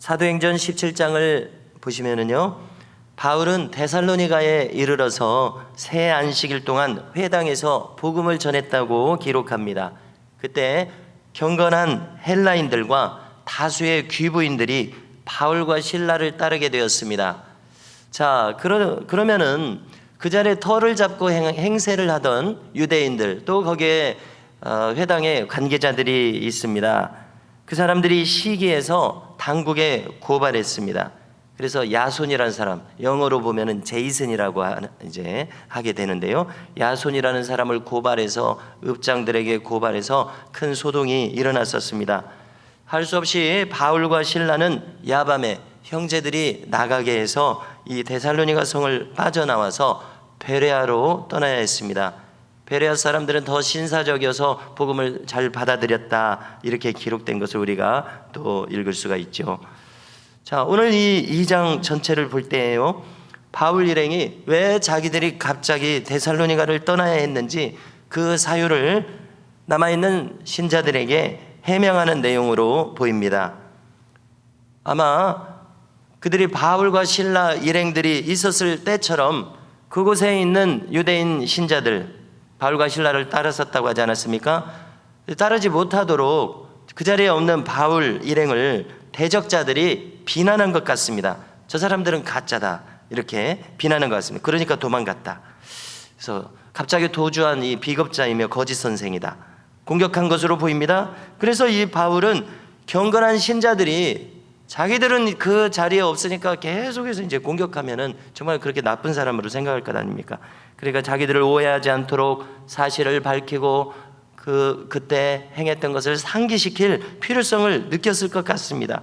사도행전 17장을 보시면은요, 바울은 데살로니가에 이르러서 새 안식일 동안 회당에서 복음을 전했다고 기록합니다. 그때 경건한 헬라인들과 다수의 귀부인들이 바울과 실라를 따르게 되었습니다. 자, 그러면은 그 자리에 터를 잡고 행세를 하던 유대인들, 또 거기에 회당의 관계자들이 있습니다. 그 사람들이 시기해서 당국에 고발했습니다. 그래서 야손이라는 사람, 영어로 보면은 제이슨이라고 이제 하게 되는데요. 야손이라는 사람을 고발해서 읍장들에게 고발해서 큰 소동이 일어났었습니다. 할 수 없이 바울과 실라는 야밤에 형제들이 나가게 해서 이 데살로니가 성을 빠져나와서 베레아로 떠나야 했습니다. 베레아 사람들은 더 신사적이어서 복음을 잘 받아들였다, 이렇게 기록된 것을 우리가 또 읽을 수가 있죠. 자, 오늘 이 2장 전체를 볼 때에요, 바울 일행이 왜 자기들이 갑자기 데살로니가를 떠나야 했는지 그 사유를 남아있는 신자들에게 해명하는 내용으로 보입니다. 아마 그들이 바울과 실라 일행들이 있었을 때처럼 그곳에 있는 유대인 신자들, 바울과 신라를 따랐었다고 하지 않았습니까? 따르지 못하도록 그 자리에 없는 바울 일행을 대적자들이 비난한 것 같습니다. 저 사람들은 가짜다, 이렇게 비난한 것 같습니다. 그러니까 도망갔다. 그래서 갑자기 도주한 이 비겁자이며 거짓 선생이다, 공격한 것으로 보입니다. 그래서 이 바울은 경건한 신자들이 자기들은 그 자리에 없으니까 계속해서 이제 공격하면은 정말 그렇게 나쁜 사람으로 생각할 것 아닙니까? 그러니까 자기들을 오해하지 않도록 사실을 밝히고 그때 행했던 것을 상기시킬 필요성을 느꼈을 것 같습니다.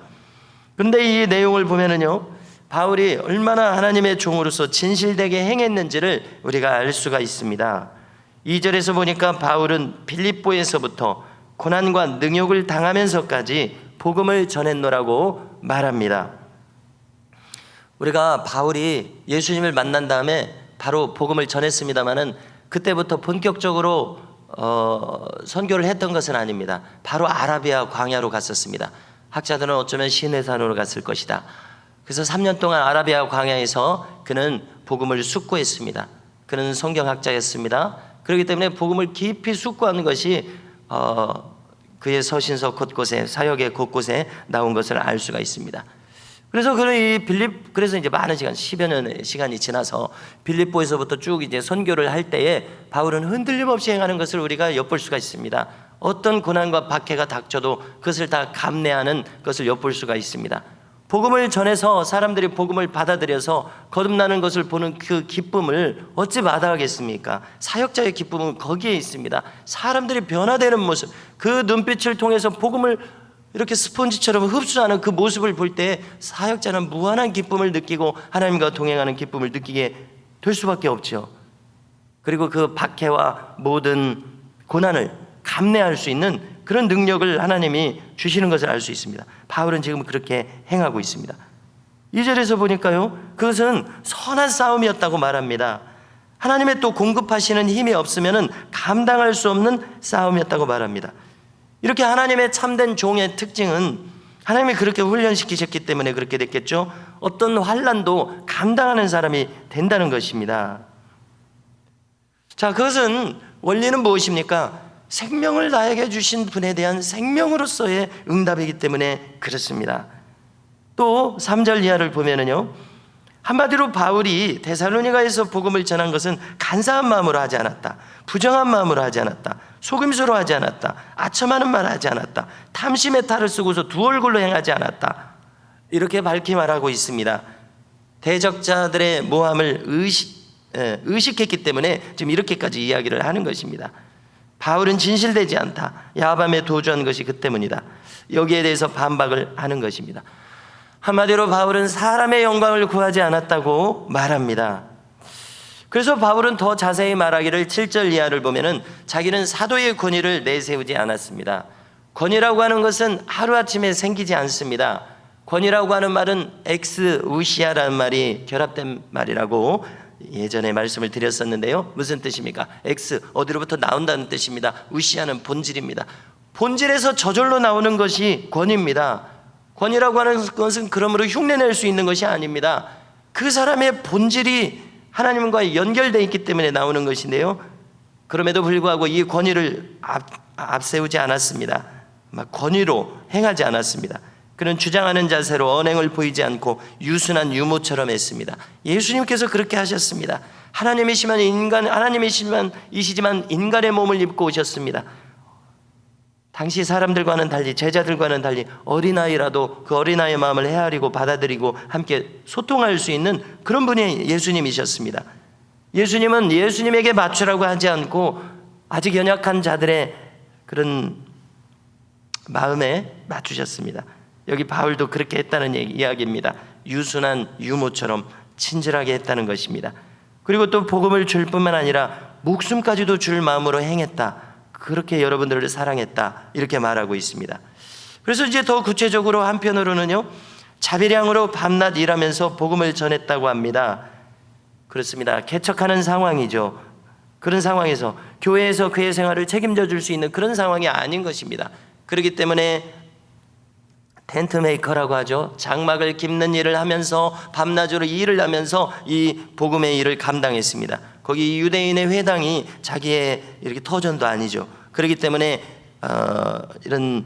그런데 이 내용을 보면은요, 바울이 얼마나 하나님의 종으로서 진실되게 행했는지를 우리가 알 수가 있습니다. 2절에서 보니까 바울은 빌립보에서부터 고난과 능욕을 당하면서까지 복음을 전했노라고 말합니다. 우리가 바울이 예수님을 만난 다음에 바로 복음을 전했습니다마는 그때부터 본격적으로 선교를 했던 것은 아닙니다. 바로 아라비아 광야로 갔었습니다. 학자들은 어쩌면 시내산으로 갔을 것이다. 그래서 3년 동안 아라비아 광야에서 그는 복음을 숙고했습니다. 그는 성경학자였습니다. 그렇기 때문에 복음을 깊이 숙고하는 것이 그의 서신서 곳곳에, 사역의 곳곳에 나온 것을 알 수가 있습니다. 그래서 그는 그래서 이제 많은 시간, 10여 년의 시간이 지나서 빌립보에서부터 쭉 이제 선교를 할 때에 바울은 흔들림 없이 행하는 것을 우리가 엿볼 수가 있습니다. 어떤 고난과 박해가 닥쳐도 그것을 다 감내하는 것을 엿볼 수가 있습니다. 복음을 전해서 사람들이 복음을 받아들여서 거듭나는 것을 보는 그 기쁨을 어찌 마다하겠습니까? 사역자의 기쁨은 거기에 있습니다. 사람들이 변화되는 모습, 그 눈빛을 통해서 복음을 이렇게 스폰지처럼 흡수하는 그 모습을 볼 때 사역자는 무한한 기쁨을 느끼고 하나님과 동행하는 기쁨을 느끼게 될 수밖에 없죠. 그리고 그 박해와 모든 고난을 감내할 수 있는 그런 능력을 하나님이 주시는 것을 알 수 있습니다. 바울은 지금 그렇게 행하고 있습니다. 2절에서 보니까요, 그것은 선한 싸움이었다고 말합니다. 하나님의 또 공급하시는 힘이 없으면 감당할 수 없는 싸움이었다고 말합니다. 이렇게 하나님의 참된 종의 특징은 하나님이 그렇게 훈련시키셨기 때문에 그렇게 됐겠죠. 어떤 환난도 감당하는 사람이 된다는 것입니다. 자, 그것은 원리는 무엇입니까? 생명을 나에게 주신 분에 대한 생명으로서의 응답이기 때문에 그렇습니다. 또 3절 이하를 보면은요, 한마디로 바울이 데살로니가에서 복음을 전한 것은 간사한 마음으로 하지 않았다, 부정한 마음으로 하지 않았다, 속임수로 하지 않았다, 아첨하는 말 하지 않았다, 탐심의 탈을 쓰고서 두 얼굴로 행하지 않았다, 이렇게 밝히 말하고 있습니다. 대적자들의 모함을 의식했기 때문에 지금 이렇게까지 이야기를 하는 것입니다. 바울은 진실되지 않다, 야밤에 도주한 것이 그 때문이다, 여기에 대해서 반박을 하는 것입니다. 한마디로 바울은 사람의 영광을 구하지 않았다고 말합니다. 그래서 바울은 더 자세히 말하기를 7절 이하를 보면은 자기는 사도의 권위를 내세우지 않았습니다. 권위라고 하는 것은 하루아침에 생기지 않습니다. 권위라고 하는 말은 엑스 우시아라는 말이 결합된 말이라고 예전에 말씀을 드렸었는데요. 무슨 뜻입니까? 엑스, 어디로부터 나온다는 뜻입니다. 우시아는 본질입니다. 본질에서 저절로 나오는 것이 권위입니다. 권위라고 하는 것은 그러므로 흉내낼 수 있는 것이 아닙니다. 그 사람의 본질이 하나님과 연결되어 있기 때문에 나오는 것인데요, 그럼에도 불구하고 이 권위를 앞세우지 않았습니다. 막 권위로 행하지 않았습니다. 그는 주장하는 자세로 언행을 보이지 않고 유순한 유모처럼 했습니다. 예수님께서 그렇게 하셨습니다. 하나님이시지만 인간의 몸을 입고 오셨습니다. 당시 사람들과는 달리, 제자들과는 달리 어린아이라도 그 어린아이의 마음을 헤아리고 받아들이고 함께 소통할 수 있는 그런 분이 예수님이셨습니다. 예수님은 예수님에게 맞추라고 하지 않고 아직 연약한 자들의 그런 마음에 맞추셨습니다. 여기 바울도 그렇게 했다는 이야기입니다. 유순한 유모처럼 친절하게 했다는 것입니다. 그리고 또 복음을 줄 뿐만 아니라 목숨까지도 줄 마음으로 행했다. 그렇게 여러분들을 사랑했다. 이렇게 말하고 있습니다. 그래서 이제 더 구체적으로 한편으로는요, 자비량으로 밤낮 일하면서 복음을 전했다고 합니다. 그렇습니다. 개척하는 상황이죠. 그런 상황에서 교회에서 그의 생활을 책임져 줄 수 있는 그런 상황이 아닌 것입니다. 그렇기 때문에 텐트 메이커라고 하죠. 장막을 깁는 일을 하면서 밤낮으로 일을 하면서 이 복음의 일을 감당했습니다. 거기 유대인의 회당이 자기의 이렇게 터전도 아니죠. 그렇기 때문에 이런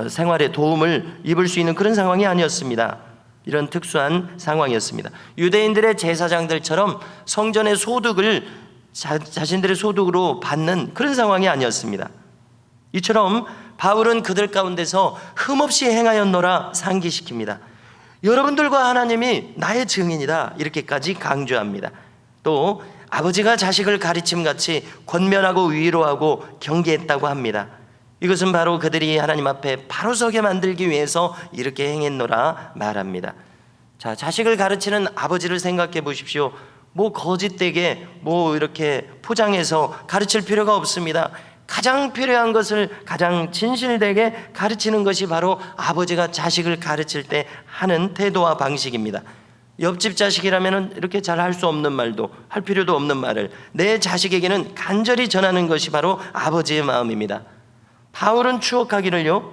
생활에 도움을 입을 수 있는 그런 상황이 아니었습니다. 이런 특수한 상황이었습니다. 유대인들의 제사장들처럼 성전의 소득을 자신들의 소득으로 받는 그런 상황이 아니었습니다. 이처럼 바울은 그들 가운데서 흠없이 행하였노라 상기시킵니다. 여러분들과 하나님이 나의 증인이다, 이렇게까지 강조합니다. 또 아버지가 자식을 가르침같이 권면하고 위로하고 경계했다고 합니다. 이것은 바로 그들이 하나님 앞에 바로 서게 만들기 위해서 이렇게 행했노라 말합니다. 자, 자식을 가르치는 아버지를 생각해 보십시오. 거짓되게 이렇게 포장해서 가르칠 필요가 없습니다. 가장 필요한 것을 가장 진실되게 가르치는 것이 바로 아버지가 자식을 가르칠 때 하는 태도와 방식입니다. 옆집 자식이라면 이렇게 잘 할 수 없는 말도, 할 필요도 없는 말을 내 자식에게는 간절히 전하는 것이 바로 아버지의 마음입니다. 바울은 추억하기를요,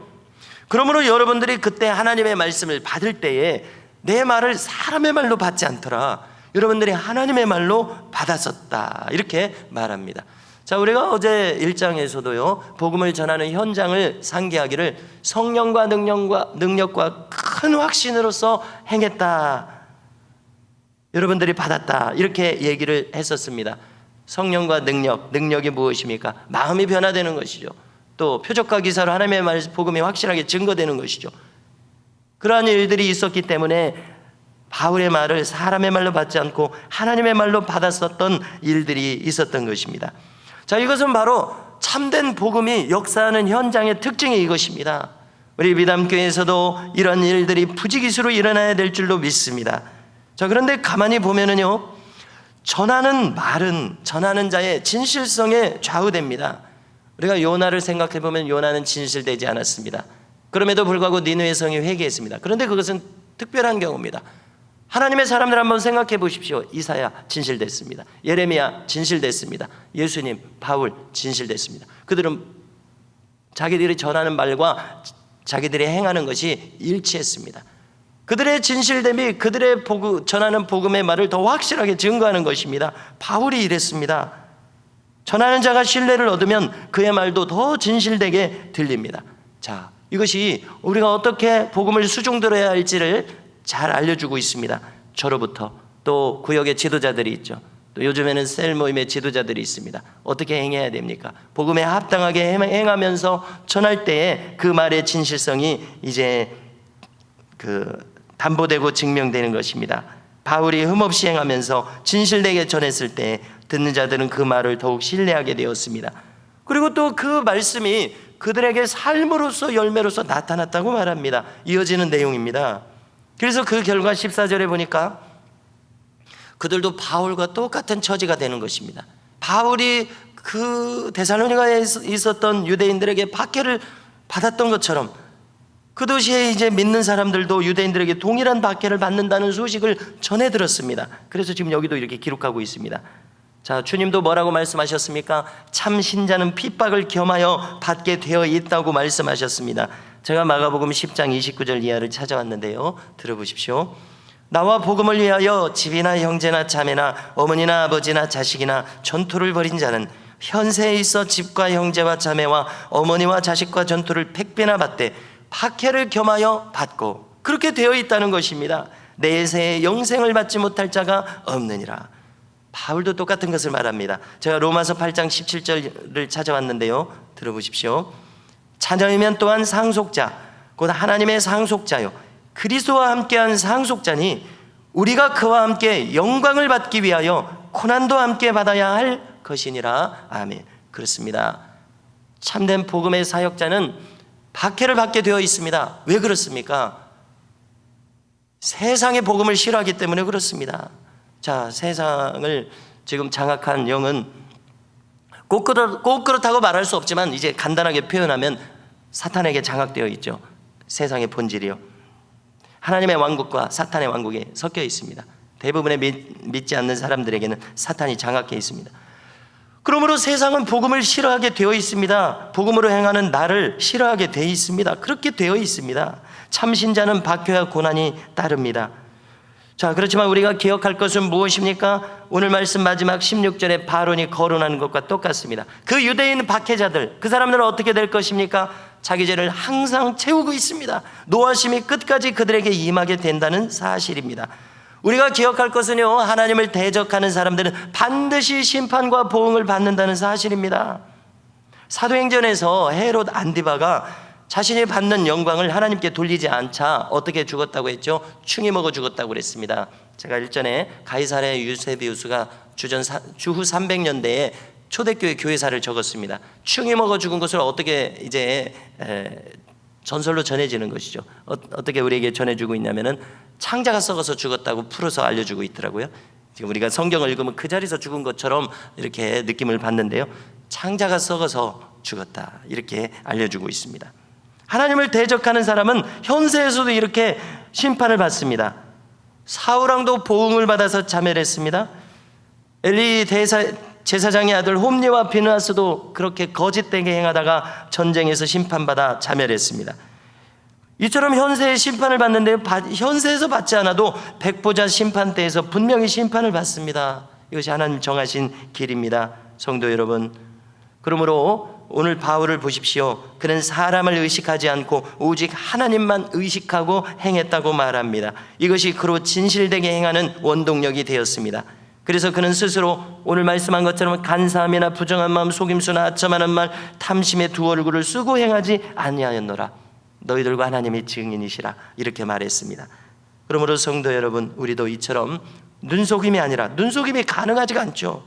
그러므로 여러분들이 그때 하나님의 말씀을 받을 때에 내 말을 사람의 말로 받지 않더라, 여러분들이 하나님의 말로 받았었다, 이렇게 말합니다. 자, 우리가 어제 1장에서도요, 복음을 전하는 현장을 상기하기를 성령과 능력과 큰 확신으로서 행했다, 여러분들이 받았다, 이렇게 얘기를 했었습니다. 성령과 능력이 무엇입니까? 마음이 변화되는 것이죠. 또 표적과 기사로 하나님의 말 복음이 확실하게 증거되는 것이죠. 그러한 일들이 있었기 때문에 바울의 말을 사람의 말로 받지 않고 하나님의 말로 받았었던 일들이 있었던 것입니다. 자, 이것은 바로 참된 복음이 역사하는 현장의 특징이 이것입니다. 우리 미담교회에서도 이런 일들이 부지기수로 일어나야 될 줄로 믿습니다. 자, 그런데 가만히 보면은요, 전하는 말은 전하는 자의 진실성에 좌우됩니다. 우리가 요나를 생각해 보면 요나는 진실되지 않았습니다. 그럼에도 불구하고 니느웨 성이 회개했습니다. 그런데 그것은 특별한 경우입니다. 하나님의 사람들 한번 생각해 보십시오. 이사야 진실됐습니다. 예레미야 진실됐습니다. 예수님, 바울 진실됐습니다. 그들은 자기들이 전하는 말과 자기들이 행하는 것이 일치했습니다. 그들의 진실됨이 그들의 전하는 복음의 말을 더 확실하게 증거하는 것입니다. 바울이 이랬습니다. 전하는 자가 신뢰를 얻으면 그의 말도 더 진실되게 들립니다. 자, 이것이 우리가 어떻게 복음을 수종들어야 할지를 잘 알려주고 있습니다. 저로부터, 또 구역의 지도자들이 있죠. 또 요즘에는 셀 모임의 지도자들이 있습니다. 어떻게 행해야 됩니까? 복음에 합당하게 행하면서 전할 때에 그 말의 진실성이 이제 담보되고 증명되는 것입니다. 바울이 흠없이 행하면서 진실되게 전했을 때 듣는 자들은 그 말을 더욱 신뢰하게 되었습니다. 그리고 또 그 말씀이 그들에게 삶으로서 열매로서 나타났다고 말합니다. 이어지는 내용입니다. 그래서 그 결과 14절에 보니까 그들도 바울과 똑같은 처지가 되는 것입니다. 바울이 그 데살로니가에 있었던 유대인들에게 박해를 받았던 것처럼 그 도시에 이제 믿는 사람들도 유대인들에게 동일한 박해를 받는다는 소식을 전해 들었습니다. 그래서 지금 여기도 이렇게 기록하고 있습니다. 자, 주님도 뭐라고 말씀하셨습니까? 참 신자는 핍박을 겸하여 받게 되어 있다고 말씀하셨습니다. 제가 마가복음 10장 29절 이하를 찾아왔는데요, 들어보십시오. 나와 복음을 위하여 집이나 형제나 자매나 어머니나 아버지나 자식이나 전투를 벌인 자는 현세에 있어 집과 형제와 자매와 어머니와 자식과 전투를 100배나 받되 박해를 겸하여 받고, 그렇게 되어 있다는 것입니다. 내세에 영생을 받지 못할 자가 없느니라. 바울도 똑같은 것을 말합니다. 제가 로마서 8장 17절을 찾아왔는데요, 들어보십시오. 자녀이면 또한 상속자, 곧 하나님의 상속자요 그리스도와 함께한 상속자니 우리가 그와 함께 영광을 받기 위하여 고난도 함께 받아야 할 것이니라. 아멘. 그렇습니다. 참된 복음의 사역자는 박해를 받게 되어 있습니다. 왜 그렇습니까? 세상의 복음을 싫어하기 때문에 그렇습니다. 자, 세상을 지금 장악한 영은 꼭 그렇다고 말할 수 없지만 이제 간단하게 표현하면 사탄에게 장악되어 있죠. 세상의 본질이요, 하나님의 왕국과 사탄의 왕국이 섞여 있습니다. 대부분의 믿지 않는 사람들에게는 사탄이 장악해 있습니다. 그러므로 세상은 복음을 싫어하게 되어 있습니다. 복음으로 행하는 나를 싫어하게 되어 있습니다. 그렇게 되어 있습니다. 참신자는 박해와 고난이 따릅니다. 자, 그렇지만 우리가 기억할 것은 무엇입니까? 오늘 말씀 마지막 16절에 바론이 거론하는 것과 똑같습니다. 그 유대인 박해자들, 그 사람들은 어떻게 될 것입니까? 자기 죄를 항상 채우고 있습니다. 노하심이 끝까지 그들에게 임하게 된다는 사실입니다. 우리가 기억할 것은요, 하나님을 대적하는 사람들은 반드시 심판과 보응을 받는다는 사실입니다. 사도행전에서 헤롯 안디바가 자신이 받는 영광을 하나님께 돌리지 않자 어떻게 죽었다고 했죠? 충이 먹어 죽었다고 그랬습니다. 제가 일전에 가이사랴 유세비우스가 주후 300년대에 초대교회 교회사를 적었습니다. 충이 먹어 죽은 것을 어떻게 이제 전설로 전해지는 것이죠. 어떻게 우리에게 전해주고 있냐면은 창자가 썩어서 죽었다고 풀어서 알려주고 있더라고요. 지금 우리가 성경을 읽으면 그 자리에서 죽은 것처럼 이렇게 느낌을 받는데요, 창자가 썩어서 죽었다 이렇게 알려주고 있습니다. 하나님을 대적하는 사람은 현세에서도 이렇게 심판을 받습니다. 사울왕도 보응을 받아서 자멸했습니다. 엘리 제사장의 아들 홈리와 비느하스도 그렇게 거짓되게 행하다가 전쟁에서 심판받아 자멸했습니다. 이처럼 현세의 심판을 받는데 현세에서 받지 않아도 백보자 심판 때에서 분명히 심판을 받습니다. 이것이 하나님 정하신 길입니다. 성도 여러분, 그러므로 오늘 바울을 보십시오. 그는 사람을 의식하지 않고 오직 하나님만 의식하고 행했다고 말합니다. 이것이 그로 진실되게 행하는 원동력이 되었습니다. 그래서 그는 스스로 오늘 말씀한 것처럼 간사함이나 부정한 마음, 속임수나 아첨하는 말, 탐심의 두 얼굴을 쓰고 행하지 아니하였노라. 너희들과 하나님이 증인이시라 이렇게 말했습니다. 그러므로 성도 여러분, 우리도 이처럼 눈속임이 아니라, 눈속임이 가능하지가 않죠.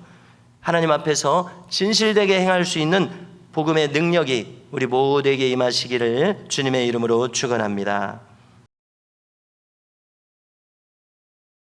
하나님 앞에서 진실되게 행할 수 있는 복음의 능력이 우리 모두에게 임하시기를 주님의 이름으로 축원합니다.